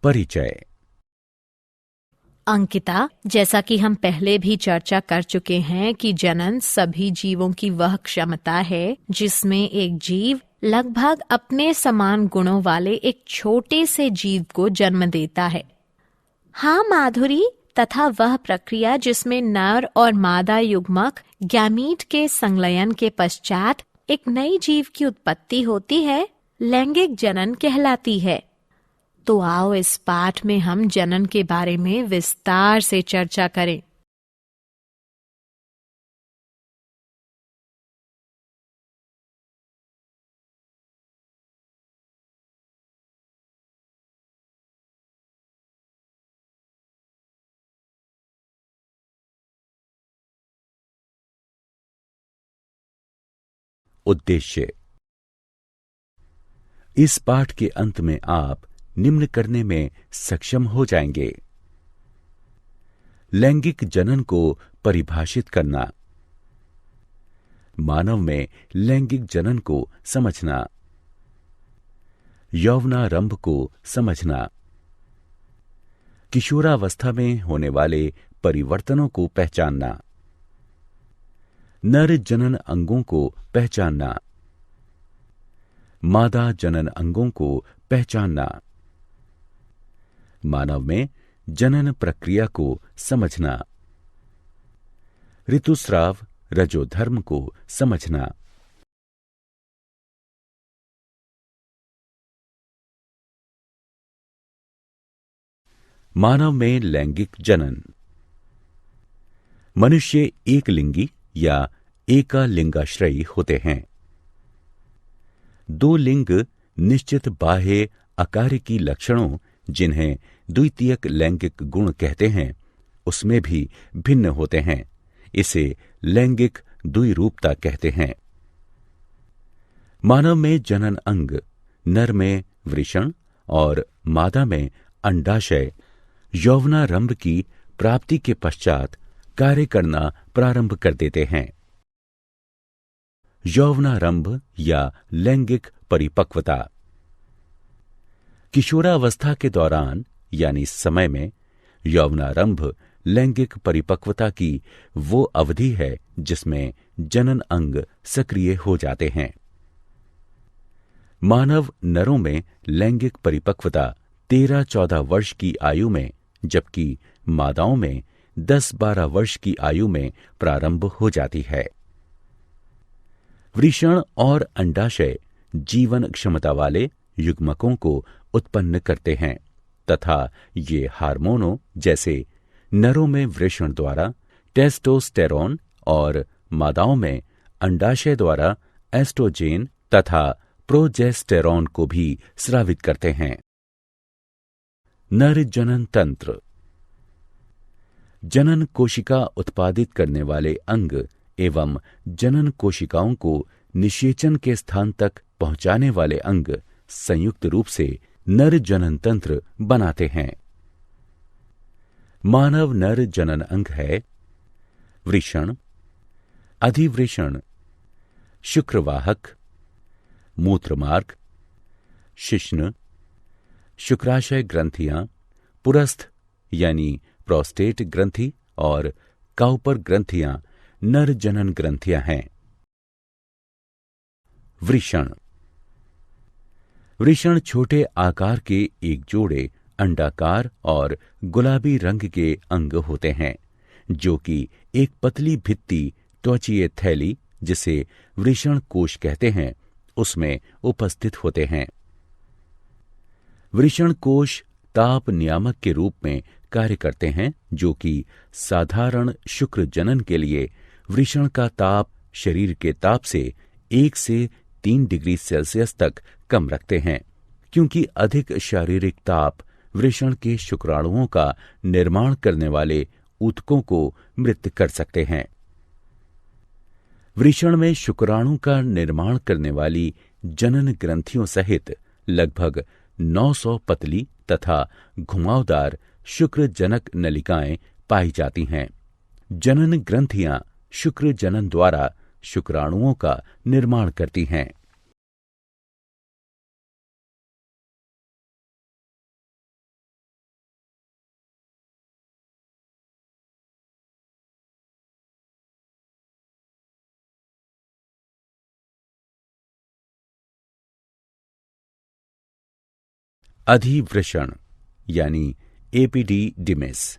परिचय। अंकिता, जैसा कि हम पहले भी चर्चा कर चुके हैं कि जनन सभी जीवों की वह क्षमता है जिसमें एक जीव लगभग अपने समान गुणों वाले एक छोटे से जीव को जन्म देता है। हाँ माधुरी, तथा वह प्रक्रिया जिसमें नर और मादा युग्मक गैमीट के संलयन के पश्चात एक नई जीव की उत्पत्ति होती है, लैंगिक जनन कहलाती है। तो आओ इस पाठ में हम जनन के बारे में विस्तार से चर्चा करें। उद्देश्य। इस पाठ के अंत में आप निम्न करने में सक्षम हो जाएंगे: लैंगिक जनन को परिभाषित करना, मानव में लैंगिक जनन को समझना, यौवनारंभ को समझना, किशोरावस्था में होने वाले परिवर्तनों को पहचानना, नर जनन अंगों को पहचानना, मादा जनन अंगों को पहचानना, मानव में जनन प्रक्रिया को समझना, ऋतुस्राव रजोधर्म को समझना। मानव में लैंगिक जनन। मनुष्य एक लिंगी या एकालिंगाश्रयी होते हैं। दो लिंग निश्चित बाह्य अकार्यकी लक्षणों, जिन्हें द्वितीयक लैंगिक गुण कहते हैं, उसमें भी भिन्न होते हैं। इसे लैंगिक द्विरूपता कहते हैं। मानव में जनन अंग नर में वृषण और मादा में अंडाशय यौवनारंभ की प्राप्ति के पश्चात कार्य करना प्रारंभ कर देते हैं। यौवनारंभ या लैंगिक परिपक्वता। किशोरावस्था के दौरान यानी समय में यौवनारंभ लैंगिक परिपक्वता की वो अवधि है जिसमें जनन अंग सक्रिय हो जाते हैं। मानव नरों में लैंगिक परिपक्वता 13-14 वर्ष की आयु में, जबकि मादाओं में 10-12 वर्ष की आयु में प्रारंभ हो जाती है। वृषण और अंडाशय जीवन क्षमता वाले युग्मकों को उत्पन्न करते हैं तथा ये हार्मोनों जैसे नरों में वृषण द्वारा टेस्टोस्टेरोन और मादाओं में अंडाशय द्वारा एस्ट्रोजेन तथा प्रोजेस्टेरोन को भी स्रावित करते हैं। नर जनन तंत्र। जनन कोशिका उत्पादित करने वाले अंग एवं जनन कोशिकाओं को निषेचन के स्थान तक पहुंचाने वाले अंग संयुक्त रूप से नर जनन तंत्र बनाते हैं। मानव नर जनन अंग है वृषण, अधिवृषण, शुक्रवाहक, मूत्रमार्ग, शिश्न, शुक्राशय ग्रंथियां, पुरस्थ यानी प्रोस्टेट ग्रंथि और काउपर ग्रंथियां नर जनन ग्रंथियां हैं। वृषण। वृषण छोटे आकार के एक जोड़े अंडाकार और गुलाबी रंग के अंग होते हैं, जो कि एक पतली भित्ति त्वचीय थैली, जिसे वृषण कोश कहते हैं, उसमें उपस्थित होते हैं। वृषण कोश ताप नियामक के रूप में कार्य करते हैं, जो कि साधारण शुक्र जनन के लिए वृषण का ताप शरीर के ताप से 1 से 3 डिग्री सेल्सियस तक कम रखते हैं, क्योंकि अधिक शारीरिक ताप वृषण के शुक्राणुओं का निर्माण करने वाले ऊतकों को मृत कर सकते हैं। वृषण में शुक्राणु का निर्माण करने वाली जनन ग्रंथियों सहित लगभग 900 पतली तथा घुमावदार शुक्र जनक नलिकाएं पाई जाती हैं। जनन ग्रंथियां शुक्र जनन द्वारा शुक्राणुओं का निर्माण करती हैं। अधिवृषण यानी एपिडिडिमिस।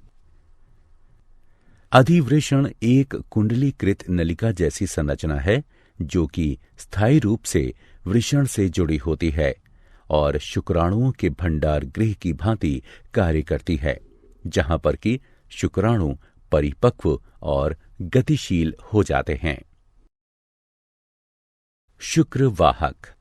अधिवृषण एक कुंडलीकृत नलिका जैसी संरचना है जो कि स्थायी रूप से वृषण से जुड़ी होती है और शुक्राणुओं के भंडार गृह की भांति कार्य करती है, जहां पर कि शुक्राणु परिपक्व और गतिशील हो जाते हैं। शुक्रवाहक।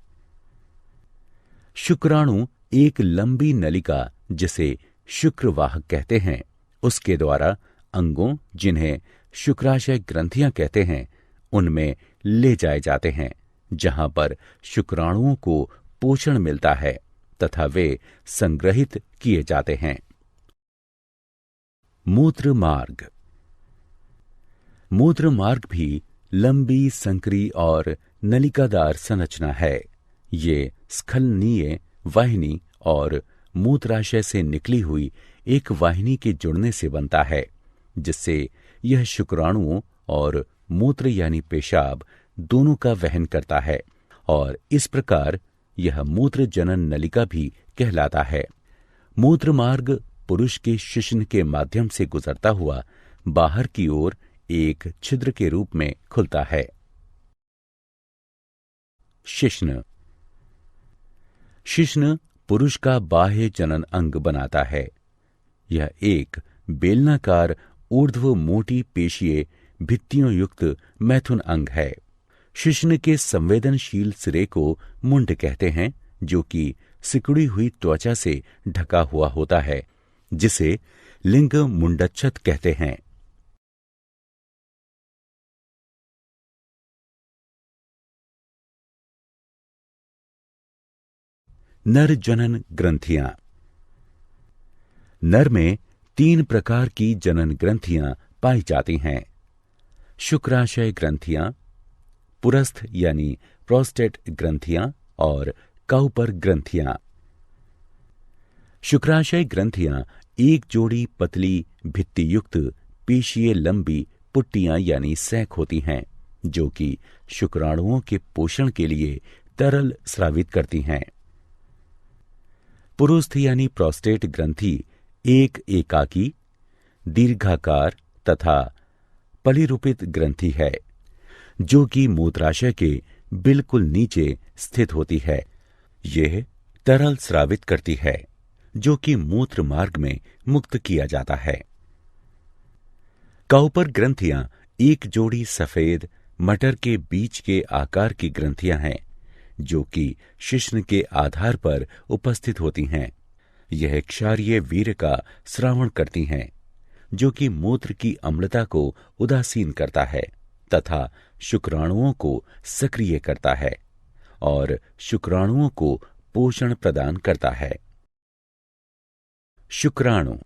शुक्राणु एक लंबी नलिका जिसे शुक्रवाहक कहते हैं, उसके द्वारा अंगों जिन्हें शुक्राशय ग्रंथियां कहते हैं उनमें ले जाए जाते हैं, जहां पर शुक्राणुओं को पोषण मिलता है तथा वे संग्रहित किए जाते हैं। मूत्र मार्ग। मूत्र मार्ग भी लंबी, संकरी और नलिकादार संरचना है। ये स्खलनीय वाहिनी और मूत्राशय से निकली हुई एक वाहिनी के जुड़ने से बनता है, जिससे यह शुक्राणुओं और मूत्र यानी पेशाब दोनों का वहन करता है और इस प्रकार यह मूत्र जनन नलिका भी कहलाता है। मूत्र मार्ग पुरुष के शिश्न के माध्यम से गुजरता हुआ बाहर की ओर एक छिद्र के रूप में खुलता है। शिश्न। शिश्न पुरुष का बाह्य जनन अंग बनाता है। यह एक बेलनाकार ऊर्ध्व मोटी पेशीय भित्तियों युक्त मैथुन अंग है। शिश्न के संवेदनशील सिरे को मुंड कहते हैं, जो कि सिकुड़ी हुई त्वचा से ढका हुआ होता है, जिसे लिंग मुंडच्छत कहते हैं। नर जनन ग्रंथियां। नर में 3 प्रकार की जनन ग्रंथियां पाई जाती हैं। शुक्राशय ग्रंथियां, पुरस्थ यानी प्रोस्टेट ग्रंथियां और काउपर ग्रंथियां। शुक्राशय ग्रंथियां एक जोड़ी पतली भित्ति युक्त पेशीय लंबी पुट्टियां यानी सैक होती हैं, जो कि शुक्राणुओं के पोषण के लिए तरल स्रावित करती हैं। पुरुस्थ यानी प्रोस्टेट ग्रंथि एक एकाकी, दीर्घाकार तथा पलिरूपित ग्रंथि है, जो कि मूत्राशय के बिल्कुल नीचे स्थित होती है। यह तरल स्रावित करती है, जो कि मूत्र मार्ग में मुक्त किया जाता है। काउपर ग्रंथियां एक जोड़ी सफेद मटर के बीज के आकार की ग्रंथियां हैं, जो कि शिश्न के आधार पर उपस्थित होती हैं। यह क्षारीय वीर्य का स्रावण करती हैं, जो कि मूत्र की अम्लता को उदासीन करता है तथा शुक्राणुओं को सक्रिय करता है और शुक्राणुओं को पोषण प्रदान करता है। शुक्राणु।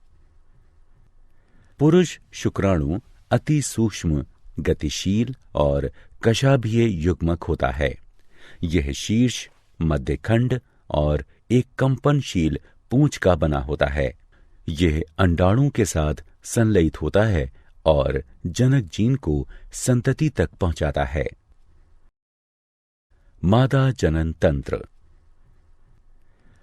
पुरुष शुक्राणु अति सूक्ष्म, गतिशील और कशाभीय युग्मक होता है। यह शीर्ष, मध्यखंड और एक कंपनशील पूंछ का बना होता है। यह अंडाणु के साथ संलयित होता है और जनक जीन को संतति तक पहुंचाता है। मादा जनन तंत्र।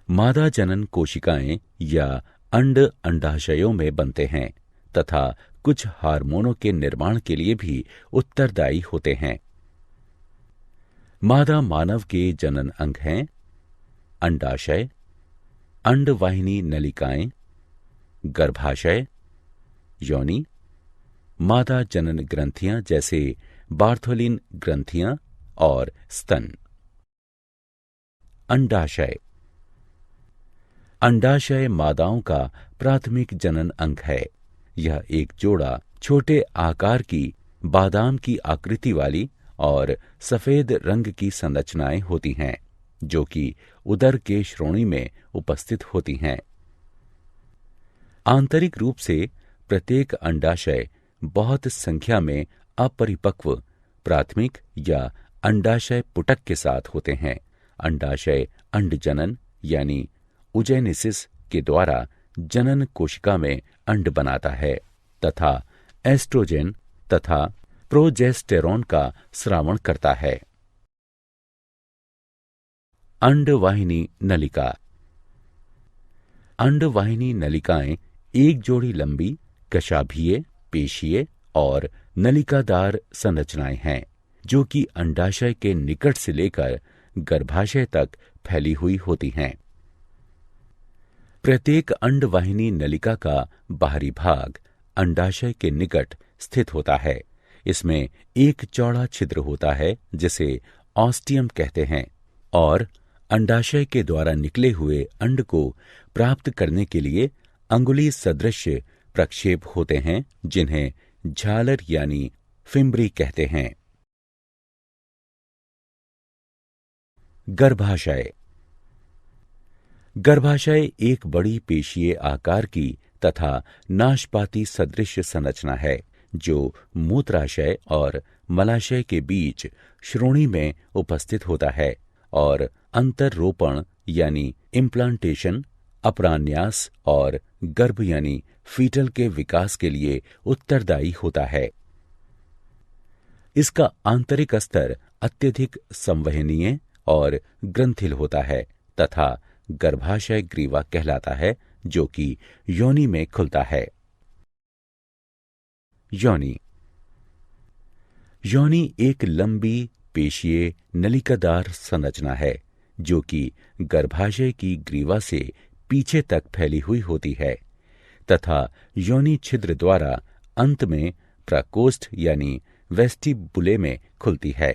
मादा जनन कोशिकाएं या अंड अंडाशयों में बनते हैं तथा कुछ हार्मोनों के निर्माण के लिए भी उत्तरदायी होते हैं। मादा मानव के जनन अंग हैं अंडाशय, अंडवाहिनी नलिकाएं, गर्भाशय, योनि, मादा जनन ग्रंथियां जैसे बार्थोलिन ग्रंथियां और स्तन। अंडाशय। अंडाशय मादाओं का प्राथमिक जनन अंग है। यह एक जोड़ा छोटे आकार की बादाम की आकृति वाली और सफेद रंग की संरचनाएं होती हैं, जो कि उदर के श्रोणि में उपस्थित होती हैं। आंतरिक रूप से प्रत्येक अंडाशय बहुत संख्या में अपरिपक्व प्राथमिक या अंडाशय पुटक के साथ होते हैं। अंडाशय अंडजनन यानी उजेनेसिस के द्वारा जनन कोशिका में अंड बनाता है तथा एस्ट्रोजेन तथा प्रोजेस्टेरोन का स्रावण करता है। अंडवाहिनी नलिका। अंडवाहिनी नलिकाएं एक जोड़ी लंबी कशाभीय, पेशीय और नलिकादार संरचनाएं हैं जो कि अंडाशय के निकट से लेकर गर्भाशय तक फैली हुई होती हैं। प्रत्येक अंडवाहिनी नलिका का बाहरी भाग अंडाशय के निकट स्थित होता है। इसमें एक चौड़ा छिद्र होता है जिसे ऑस्टियम कहते हैं और अंडाशय के द्वारा निकले हुए अंड को प्राप्त करने के लिए अंगुली सदृश प्रक्षेप होते हैं जिन्हें झालर यानी फिम्बरी कहते हैं। गर्भाशय। गर्भाशय एक बड़ी पेशीय आकार की तथा नाशपाती सदृश संरचना है जो मूत्राशय और मलाशय के बीच श्रोणि में उपस्थित होता है और अंतररोपण यानी इम्प्लांटेशन, अपरान्यास और गर्भ यानी फीटल के विकास के लिए उत्तरदायी होता है। इसका आंतरिक स्तर अत्यधिक संवहनीय और ग्रंथिल होता है तथा गर्भाशय ग्रीवा कहलाता है जो कि योनि में खुलता है। योनि। योनि एक लंबी पेशीय नलिकादार संरचना है जो कि गर्भाशय की ग्रीवा से पीछे तक फैली हुई होती है तथा योनि छिद्र द्वारा अंत में प्रकोष्ठ यानी वेस्टिबुले में खुलती है।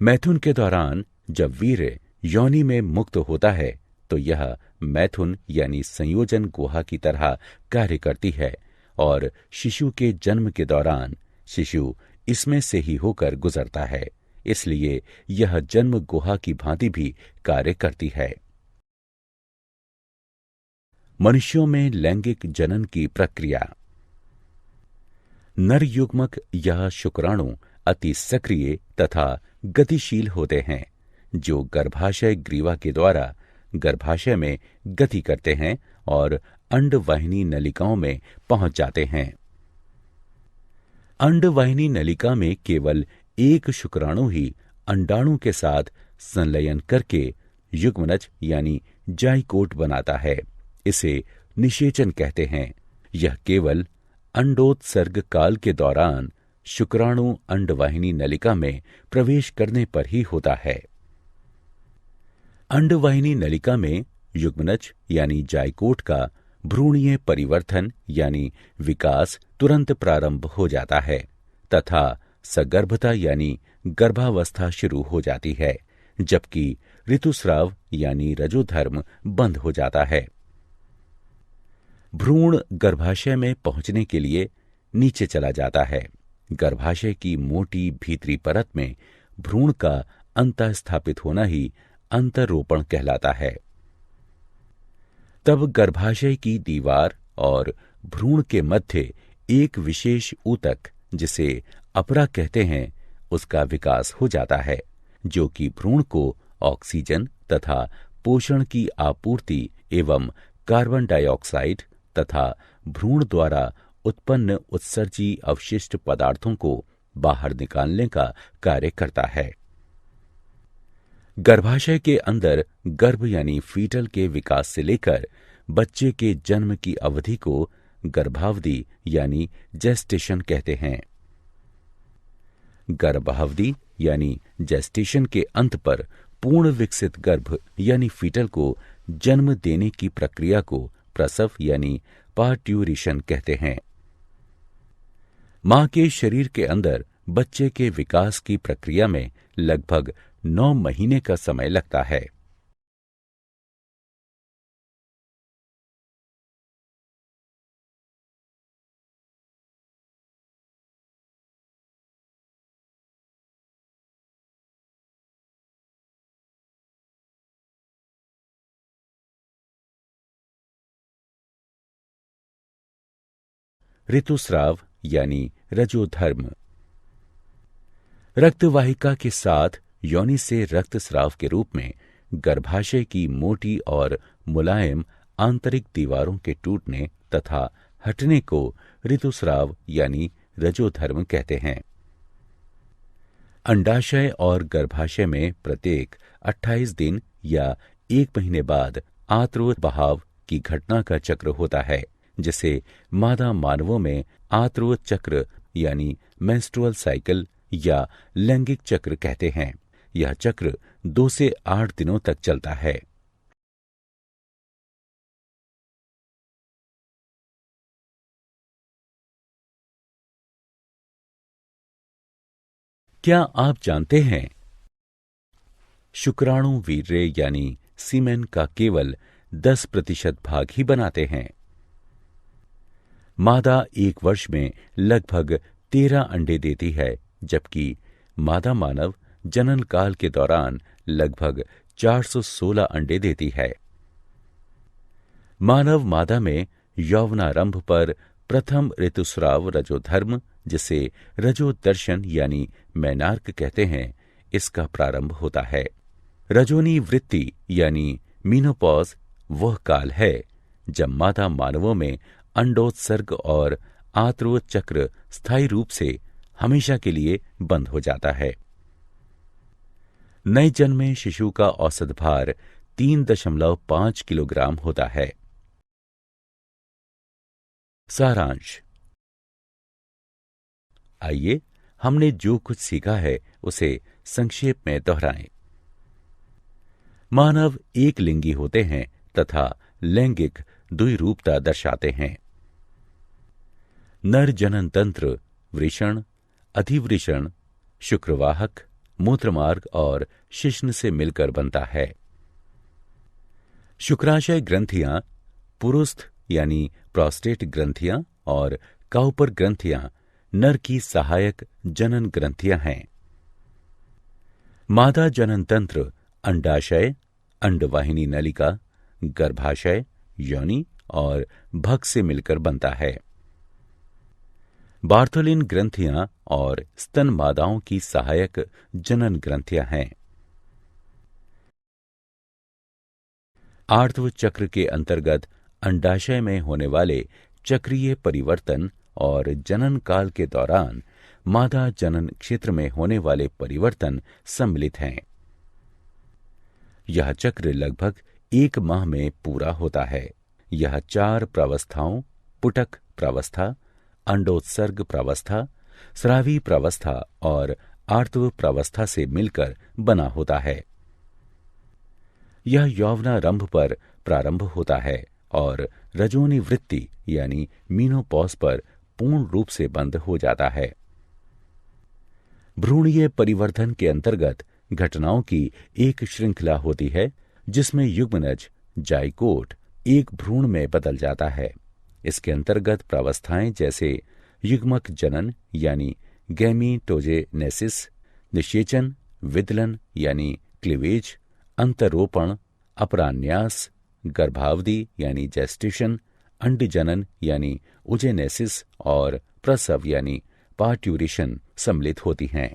मैथुन के दौरान जब वीर्य योनि में मुक्त होता है तो यह मैथुन यानी संयोजन गुहा की तरह कार्य करती है और शिशु के जन्म के दौरान शिशु इसमें से ही होकर गुजरता है, इसलिए यह जन्म गुहा की भांति भी कार्य करती है। मनुष्यों में लैंगिक जनन की प्रक्रिया। नर युग्मक या शुक्राणु अति सक्रिय तथा गतिशील होते हैं जो गर्भाशय ग्रीवा के द्वारा गर्भाशय में गति करते हैं और अंडवाहिनी नलिकाओं में पहुंच जाते हैं। अंडवाहिनी नलिका में केवल एक शुक्राणु ही अंडाणु के साथ संलयन करके युग्मनज यानी जाइकोट बनाता है। इसे निषेचन कहते हैं। यह केवल अंडोत्सर्ग काल के दौरान शुक्राणु अंडवाहिनी नलिका में प्रवेश करने पर ही होता है। अंडवाहिनी नलिका में युग्मनज यानी जाइकोट का भ्रूणीय परिवर्तन यानी विकास तुरंत प्रारंभ हो जाता है तथा सगर्भता यानी गर्भावस्था शुरू हो जाती है, जबकि ऋतुस्राव यानी रजोधर्म बंद हो जाता है। भ्रूण गर्भाशय में पहुंचने के लिए नीचे चला जाता है। गर्भाशय की मोटी भीतरी परत में भ्रूण का अंतःस्थापित होना ही अंतरोपण कहलाता है। तब गर्भाशय की दीवार और भ्रूण के मध्य एक विशेष ऊतक जिसे अपरा कहते हैं उसका विकास हो जाता है जो कि भ्रूण को ऑक्सीजन तथा पोषण की आपूर्ति एवं कार्बन डाइऑक्साइड तथा भ्रूण द्वारा उत्पन्न उत्सर्जी अवशिष्ट पदार्थों को बाहर निकालने का कार्य करता है। गर्भाशय के अंदर गर्भ यानी फीटल के विकास से लेकर बच्चे के जन्म की अवधि को गर्भावधि यानी जेस्टेशन कहते हैं। गर्भावधि यानी जेस्टेशन के अंत पर पूर्ण विकसित गर्भ यानी फीटल को जन्म देने की प्रक्रिया को प्रसव यानी पार्ट्यूरेशन कहते हैं। मां के शरीर के अंदर बच्चे के विकास की प्रक्रिया में लगभग 9 महीने का समय लगता है। ऋतुस्राव यानी रजोधर्म। रक्तवाहिका के साथ योनि से रक्तस्राव के रूप में गर्भाशय की मोटी और मुलायम आंतरिक दीवारों के टूटने तथा हटने को ऋतुस्राव यानी रजोधर्म कहते हैं। अंडाशय और गर्भाशय में प्रत्येक 28 दिन या 1 महीने बाद आत्रो बहाव की घटना का चक्र होता है, जिसे मादा मानवों में आत्रो चक्र यानी मेंस्ट्रुअल साइकिल या लैंगिक चक्र कहते हैं। यह चक्र 2 से 8 दिनों तक चलता है। क्या आप जानते हैं शुक्राणु वीर्य यानी सीमेन का केवल 10% भाग ही बनाते हैं। मादा एक वर्ष में लगभग 13 अंडे देती है, जबकि मादा मानव जनन काल के दौरान लगभग 416 अंडे देती है। मानव मादा में यौवनारंभ पर प्रथम ऋतुस्राव रजोधर्म, जिसे रजोदर्शन यानी मैनार्क कहते हैं, इसका प्रारंभ होता है। रजोनी वृत्ति यानी मीनोपॉज वह काल है जब मादा मानवों में अंडोत्सर्ग और आत्रो चक्र स्थायी रूप से हमेशा के लिए बंद हो जाता है। नए जन्मे शिशु का औसत भार 3.5 किलोग्राम होता है। सारांश। आइए हमने जो कुछ सीखा है उसे संक्षेप में दोहराएं। मानव एक लिंगी होते हैं तथा लैंगिक द्विरूपता दर्शाते हैं। नर जनन तंत्र वृषण, अधिवृषण, शुक्रवाहक, मूत्रमार्ग और शिश्न से मिलकर बनता है। शुक्राशय ग्रंथियां पुरुस्थ यानी प्रोस्टेट ग्रंथियां और काउपर ग्रंथियां नर की सहायक जनन ग्रंथियां हैं। मादा जनन तंत्र अंडाशय, अंडवाहिनी नलिका, गर्भाशय, योनि और भग से मिलकर बनता है। बार्थोलिन ग्रंथियां और स्तन मादाओं की सहायक जनन ग्रंथियां हैं। आर्तव चक्र के अंतर्गत अंडाशय में होने वाले चक्रीय परिवर्तन और जनन काल के दौरान मादा जनन क्षेत्र में होने वाले परिवर्तन सम्मिलित हैं। यह चक्र लगभग 1 माह में पूरा होता है। यह 4 प्रावस्थाओं पुटक प्रावस्था, अंडोत्सर्ग प्रावस्था, स्रावी प्रावस्था और आर्तव प्रावस्था से मिलकर बना होता है। यह यौवनारंभ पर प्रारंभ होता है और रजोनी वृत्ति यानी मीनोपॉज पर पूर्ण रूप से बंद हो जाता है। भ्रूणीय परिवर्धन के अंतर्गत घटनाओं की एक श्रृंखला होती है, जिसमें युग्मनज जाइगोट एक भ्रूण में बदल जाता है। इसके अंतर्गत प्रावस्थाएं जैसे युग्मक जनन यानी गैमीटोजेनेसिस, निषेचन, विदलन यानी क्लीवेज, अंतरोपण, अपरान्यास, गर्भावधि यानी जेस्टेशन, अंडजनन यानी उजेनेसिस और प्रसव यानी पार्ट्यूरेशन सम्मिलित होती हैं।